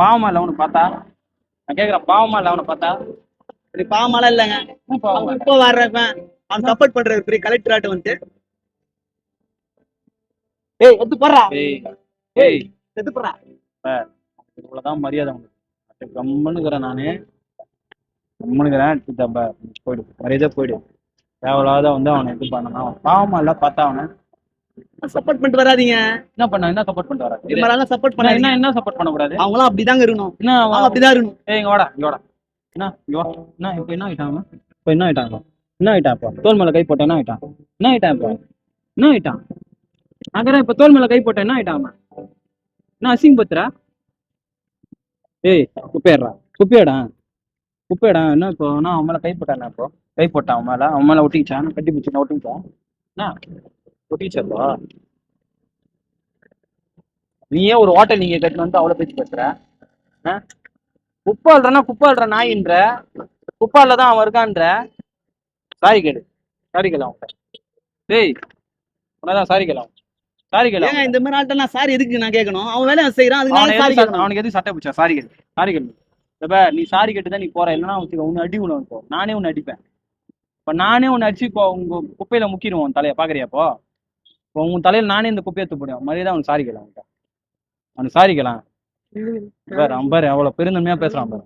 பாவமா இல்ல அவனு பார்த்தா? நான் கேக்குறேன், பாவமா இல்ல அவனை பார்த்தா? இப்படி பாவமாலாம் இல்லைங்க. அவன் இப்போ வர்றவன் அவன் சப்போர்ட் பண்றது பெரிய கலெக்டர் ஆட்டு வந்து ஏய் எது போடுறா ஏய் ஏய் எது போடுறா இவ்வளவுதான் மரியாதை உனக்கு. கம்முனுக்குறேன் நானு, கம்முனுக்குறேன். போயிடு, மரியாதை போயிடு. தேவையில்லாத வந்து அவனை இது பண்ணணும். பாவமா இல்ல பார்த்தா அவனை? சப்போர்ட் பண்ணிட்டு வராதீங்க. என்ன பண்ண, என்ன சப்போர்ட் பண்ணிட்டு வர? இது மாதிரிலாம் சப்போர்ட் என்ன பண்ணாதீங்க. என்ன சப்போர்ட் பண்ணக்கூடாது? அவங்களாம் அப்படிதாங்க இருக்கணும். என்ன அவங்க அப்படிதான் இருக்கணும். ஏய் இங்க வாடா, இங்க வாடா. என்ன இங்க வா. என்ன இப்போ என்ன ஆயிட்டான் அவன்? இப்போ என்ன ஆயிட்டான் அவன்? என்ன ஆயிட்டான் இப்போ? தோல் மேல கை போட்ட என்ன ஆயிட்டான்? என்ன ஆயிட்டான் இப்போ? என்ன ஆயிட்டான்? அங்கதான் இப்ப தோல் மேல கை போட்ட என்ன ஆயிட்டான் அவன்? என்ன அசிங்கப்படுத்துறா? ஏய் குப்பையடா, குப்பையடா, குப்பையடா. என்ன இப்போ நான் அவன் மேல கை போட்டான்? இப்போ கை போட்டான் அவன் மேல ஒட்டிக்கிச்சான், கட்டி பிடிச்சி ஒட்டிக்கிச்சான். என்ன ஒட்டிக்கிச்சப்போ? நீயே ஒரு ஹோட்டல் நீங்க கட்டின வந்து அவ்வளவு பேச்சு பேசுற? குப்பை அல்றனா குப்பை அல்ற நாயின்ற, குப்பால தான் அவன் இருக்கான்ற. சாரி கேடு, சாரி கேளு அவன். டேய் உனதான் சாரி கேளு அவன், சாரி கேளு ஏங்க அவன். இந்த மாதிரி ஆள்கிட்ட நான் சாரி எதுக்கு நான் கேட்கணும்? அவன் வேலையை அவன் செய்யறான், அதுக்கு சாரி கேட்கணும். அவனுக்கு எது சட்டை பிடிச்சா? சாரி கேளு, சாரி கேளு. இப்ப நீ சாரி கேட்டு தான் நீ போற, இல்லைன்னா வச்சுக்க உன்னை அடி உனக்கு போ. நானே உன்னை அடிப்பேன். இப்ப நானே உன்னை அடிச்சு இப்போ உங்க குப்பையில முக்கிடுவோம் உன் தலையை, பாக்குறியாப்போ? இப்போ உன் தலையில நானே இந்த குப்பையை துப்பிடுவேன். மரியாதை அவனுக்கு சாரி கேளு அவன்கிட்ட, அவனுக்கு சாரி கேளாம். பாரு அவன் பாரு அவ்வளவு பெருந்தன்மையா பேசுறான் பாரு.